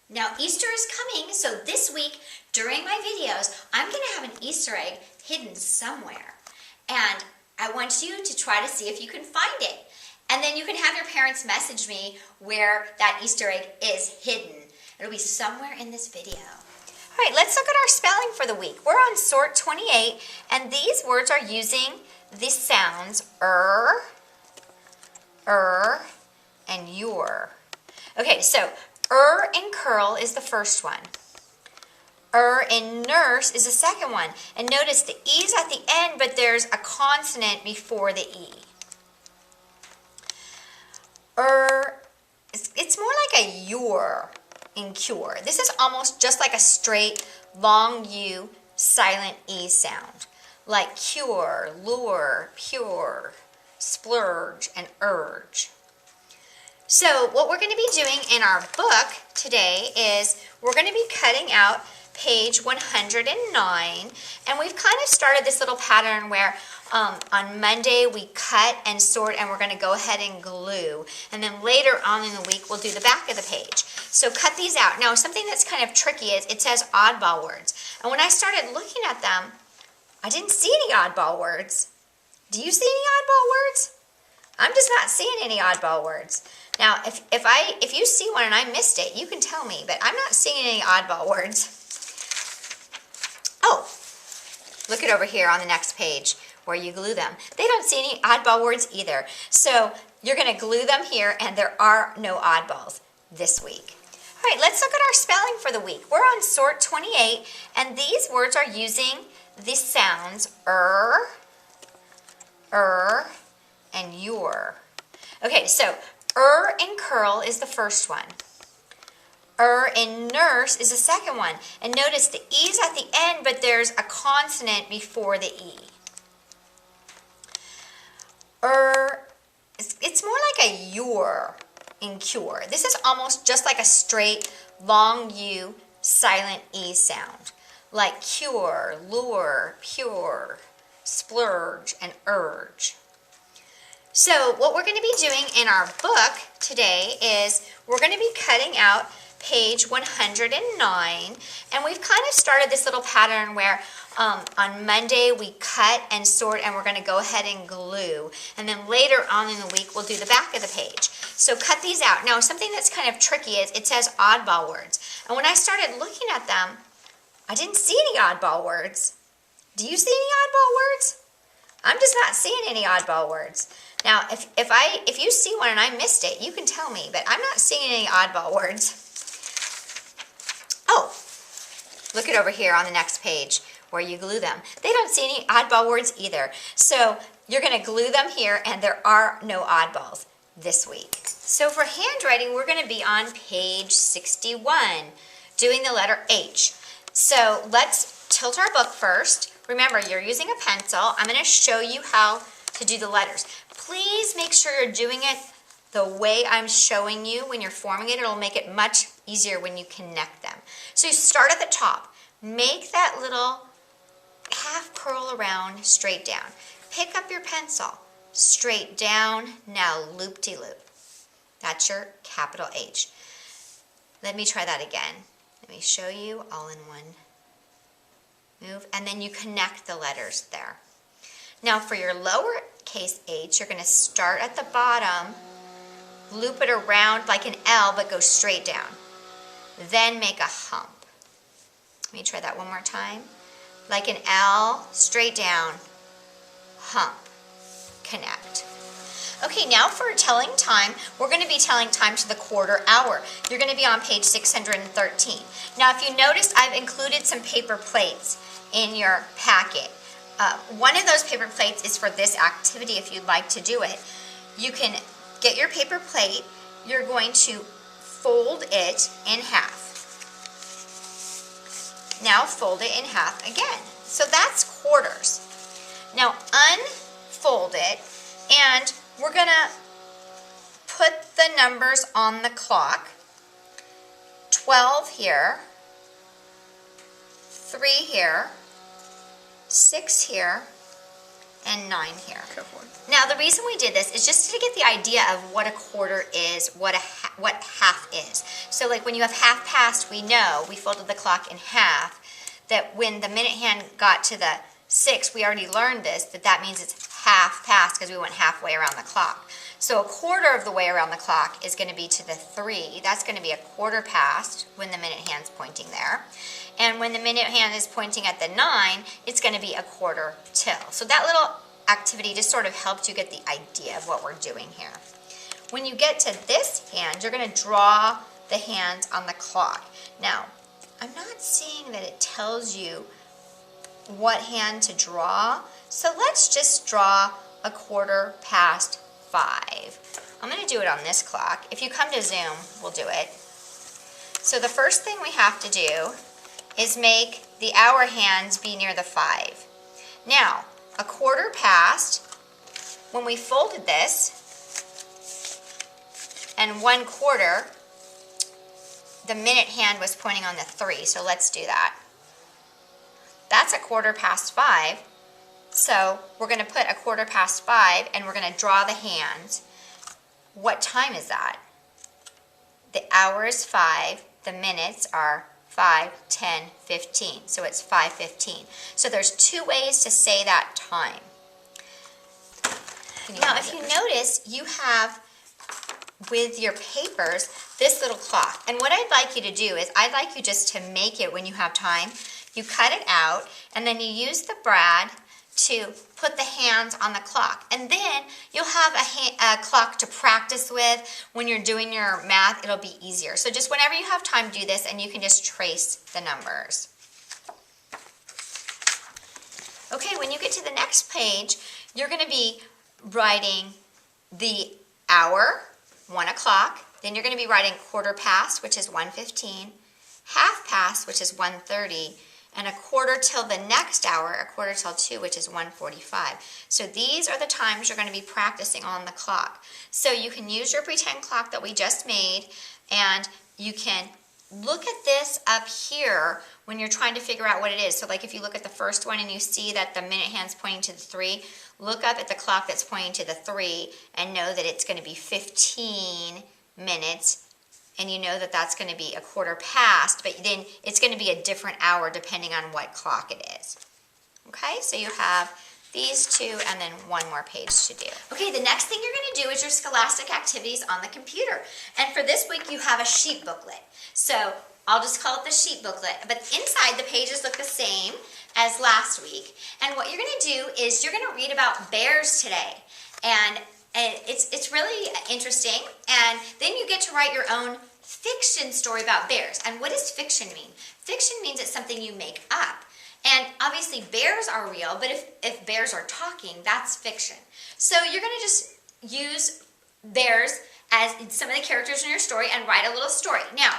Now Easter is coming, so this week during my videos, I'm going to have an Easter egg hidden somewhere. And I want you to try to see if you can find it. And then you can have your parents message me where that Easter egg is hidden. It'll be somewhere in this video. All right, let's look at our spelling for the week. We're on Sort 28, and these words are using the sounds and your. Okay, so in curl is the first one. In nurse is the second one. And notice the E's at the end, but there's a consonant before the E. It's more like a your in cure. This is almost just like a straight, long U, silent E sound. Like cure, lure, pure, splurge, and urge. So what we're going to be doing in our book today is we're going to be cutting out page 109, and we've kind of started this little pattern where on Monday we cut and sort, and we're going to go ahead and glue, and then later on in the week we'll do the back of the page. So cut these out. Now something that's kind of tricky is it says oddball words, and when I started looking at them I didn't see any oddball words. Do you see any oddball words? I'm just not seeing any oddball words. Now if you see one and I missed it, you can tell me, but I'm not seeing any oddball words. Oh, look it over here on the next page where you glue them. They don't see any oddball words either. So you're going to glue them here, and there are no oddballs this week. All right, let's look at our spelling for the week. We're on Sort 28, and these words are using the sounds and your. Okay, so in curl is the first one. In nurse is the second one. And notice the E's at the end, but there's a consonant before the E. It's more like a your in cure. This is almost just like a straight, long U, silent E sound. Like cure, lure, pure, splurge, and urge. So what we're going to be doing in our book today is we're going to be cutting out page 109, and we've kind of started this little pattern where on Monday we cut and sort, and we're going to go ahead and glue, and then later on in the week we'll do the back of the page. So cut these out. Now something that's kind of tricky is it says oddball words, and when I started looking at them I didn't see any oddball words. Do you see any oddball words? I'm just not seeing any oddball words. Now if you see one and I missed it, you can tell me, but I'm not seeing any oddball words. Oh, look it over here on the next page where you glue them. They don't see any oddball words either. So you're going to glue them here, and there are no oddballs this week. So for handwriting, we're going to be on page 61, doing the letter H. So let's tilt our book first. Remember, you're using a pencil. I'm going to show you how to do the letters. Please make sure you're doing it the way I'm showing you when you're forming it. It'll make it much easier when you connect them. So you start at the top. Make that little half curl around straight down. Pick up your pencil. Straight down. Now loop-de-loop. That's your capital H. Let me try that again. Let me show you all in one move. And then you connect the letters there. Now for your lowercase h, you're going to start at the bottom, loop it around like an L, but go straight down. Then make a hump. Let me try that one more time. Like an L, straight down, hump, connect. Okay, now for telling time, we're going to be telling time to the quarter hour. You're going to be on page 613. Now if you noticed, I've included some paper plates in your packet. One of those paper plates is for this activity if you'd like to do it. You can get your paper plate, you're going to fold it in half. Now fold it in half again. So that's quarters. Now unfold it, and we're going to put the numbers on the clock. 12 here, 3 here, 6 here, and 9 here. Now the reason we did this is just to get the idea of what a quarter is, what a what half is. So like when you have half past, we know, we folded the clock in half, that when the minute hand got to the 6, we already learned this, that means it's half past because we went halfway around the clock. So a quarter of the way around the clock is going to be to the 3. That's going to be a quarter past when the minute hand's pointing there. And when the minute hand is pointing at the 9, it's going to be a quarter till. So that little activity just sort of helped you get the idea of what we're doing here. When you get to this hand, you're going to draw the hands on the clock. Now, I'm not seeing that it tells you what hand to draw, so let's just draw a quarter past 5. I'm going to do it on this clock. If you come to Zoom, we'll do it. So the first thing we have to do is make the hour hands be near the 5. Now, a quarter past, when we folded this, and 1/4, the minute hand was pointing on the 3, so let's do that. That's a quarter past 5, so we're going to put a quarter past 5 and we're going to draw the hands. What time is that? The hour is 5, the minutes are 5, 10, 15, so it's 5:15. So there's 2 ways to say that time. Now if you notice, you have with your papers this little clock, and what I'd like you to do is I'd like you just to make it when you have time. You cut it out and then you use the brad to put the hands on the clock, and then you'll have a clock to practice with. When you're doing your math, it'll be easier. So just whenever you have time, do this and you can just trace the numbers. Okay, when you get to the next page, you're going to be writing the hour, 1 o'clock, then you're going to be writing quarter past, which is 1:15, half past, which is 1:30, and a quarter till the next hour, a quarter till 2, which is 1:45. So these are the times you're going to be practicing on the clock. So you can use your pretend clock that we just made, and you can look at this up here when you're trying to figure out what it is. So like if you look at the first one and you see that the minute hand's pointing to the 3, look up at the clock that's pointing to the 3 and know that it's going to be 15 minutes, and you know that that's going to be a quarter past, but then it's going to be a different hour depending on what clock it is. Okay, so you have these 2 and then 1 more page to do. Okay, the next thing you're going to do is your Scholastic activities on the computer. And for this week you have a sheet booklet. So I'll just call it the sheet booklet, but inside the pages look the same as last week. And what you're going to do is you're going to read about bears today. And it's really interesting, and then you get to write your own fiction story about bears. And what does fiction mean? Fiction means it's something you make up. And obviously bears are real, but if bears are talking, that's fiction. So you're going to just use bears as some of the characters in your story and write a little story. Now,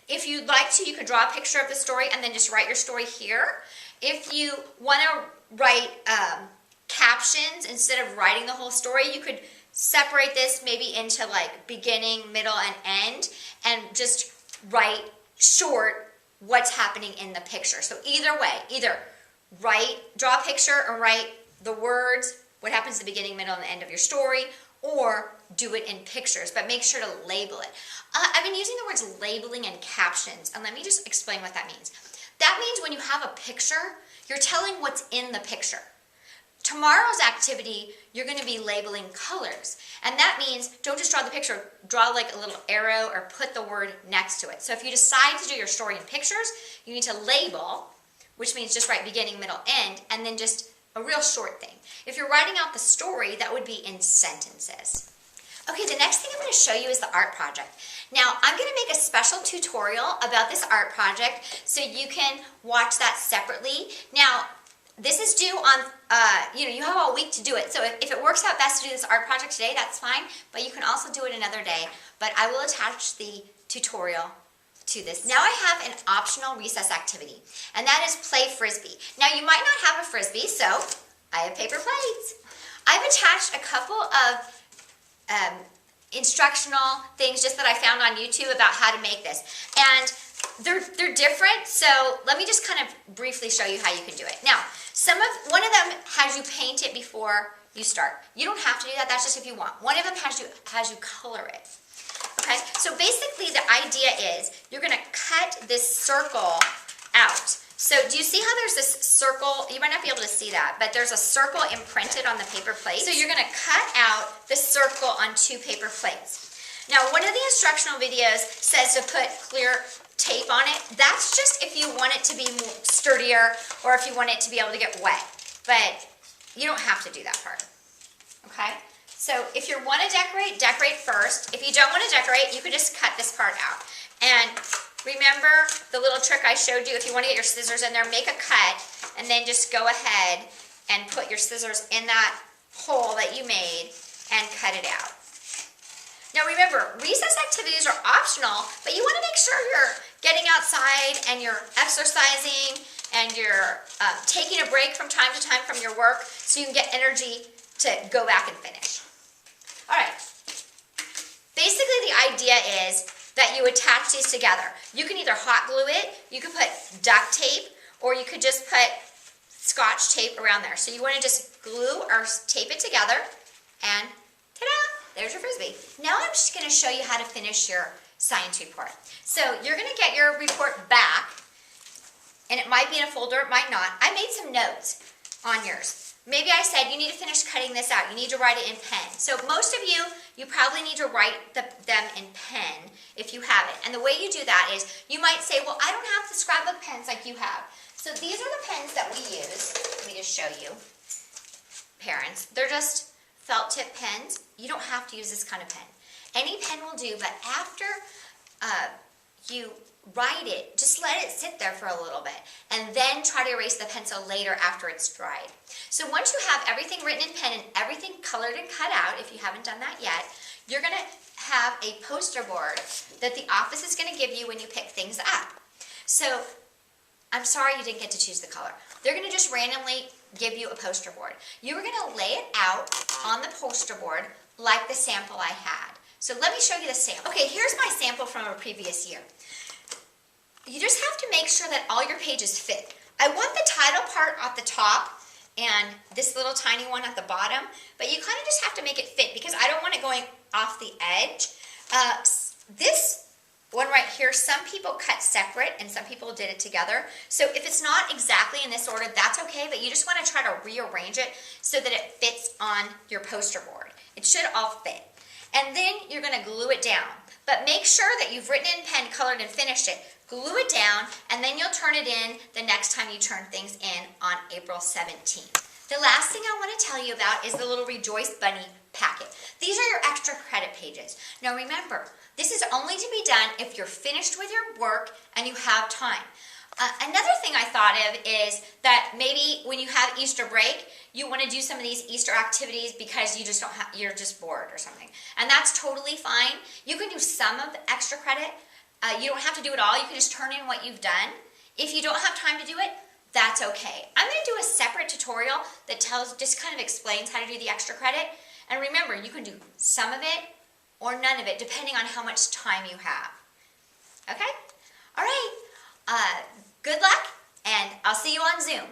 if you'd like to, you could draw a picture of the story and then just write your story here. If you want to write captions instead of writing the whole story, you could separate this maybe into like beginning, middle, and end, and just write short what's happening in the picture. So either way, either draw a picture and write the words, what happens at the beginning, middle, and the end of your story, or do it in pictures, but make sure to label it. I've been using the words labeling and captions, and let me just explain what that means. That means when you have a picture, you're telling what's in the picture. Tomorrow's activity, you're going to be labeling colors. And that means don't just draw the picture, draw like a little arrow or put the word next to it. So if you decide to do your story in pictures, you need to label, which means just write beginning, middle, end, and then just a real short thing. If you're writing out the story, that would be in sentences. Okay, the next thing I'm going to show you is the art project. Now, I'm going to make a special tutorial about this art project so you can watch that separately. Now, this is due on, you have all week to do it. So if it works out best to do this art project today, that's fine. But you can also do it another day. But I will attach the tutorial to this. Now I have an optional recess activity, and that is play Frisbee. Now you might not have a Frisbee, so I have paper plates. I've attached a couple of instructional things just that I found on YouTube about how to make this. And they're different, so let me just kind of briefly show you how you can do it. Now, one of them has you paint it before you start. You don't have to do that, that's just if you want. One of them has you color it. Okay, so basically the idea is you're going to cut this circle out. So do you see how there's this circle? You might not be able to see that, but there's a circle imprinted on the paper plate. So you're going to cut out the circle on 2 paper plates. Now, one of the instructional videos says to put clear tape on it. That's just if you want it to be more sturdier or if you want it to be able to get wet. But you don't have to do that part. Okay? So if you want to decorate, decorate first. If you don't want to decorate, you can just cut this part out. And remember the little trick I showed you? If you want to get your scissors in there, make a cut and then just go ahead and put your scissors in that hole that you made and cut it out. Now remember, recess activities are optional, but you want to make sure you're getting outside and you're exercising and you're taking a break from time to time from your work so you can get energy to go back and finish. All right. Basically, the idea is that you attach these together. You can either hot glue it, you could put duct tape, or you could just put Scotch tape around there. So you want to just glue or tape it together and ta-da! There's your Frisbee. Now I'm just going to show you how to finish your science report. So you're going to get your report back, and it might be in a folder, it might not. I made some notes on yours. Maybe I said you need to finish cutting this out. You need to write it in pen. So most of you probably need to write them in pen if you have it. And the way you do that is you might say, well, I don't have the scrapbook pens like you have. So these are the pens that we use. Let me just show you, parents. They're just felt tip pens. You don't have to use this kind of pen. Any pen will do, but after you write it, just let it sit there for a little bit and then try to erase the pencil later after it's dried. So once you have everything written in pen and everything colored and cut out, if you haven't done that yet, you're going to have a poster board that the office is going to give you when you pick things up. So I'm sorry you didn't get to choose the color. They're going to just randomly give you a poster board. You are going to lay it out on the poster board like the sample I had. So let me show you the sample. Okay, here's my sample from a previous year. You just have to make sure that all your pages fit. I want the title part at the top and this little tiny one at the bottom, but you kind of just have to make it fit because I don't want it going off the edge. This one right here, some people cut separate and some people did it together. So if it's not exactly in this order, that's okay, but you just want to try to rearrange it so that it fits on your poster board. It should all fit. And then you're going to glue it down. But make sure that you've written in pen, colored, and finished it. Glue it down, and then you'll turn it in the next time you turn things in on April 17th. The last thing I want to tell you about is the little Rejoice Bunny packet. These are your extra credit pages. Now remember, this is only to be done if you're finished with your work and you have time. Another thing I thought of is that maybe when you have Easter break, you want to do some of these Easter activities because you just don't have, you're just bored or something. And that's totally fine. You can do some of the extra credit. You don't have to do it all. You can just turn in what you've done. If you don't have time to do it, that's okay. I'm going to do a separate tutorial that just kind of explains how to do the extra credit. And remember, you can do some of it or none of it, depending on how much time you have. Okay? All right. Good luck, and I'll see you on Zoom.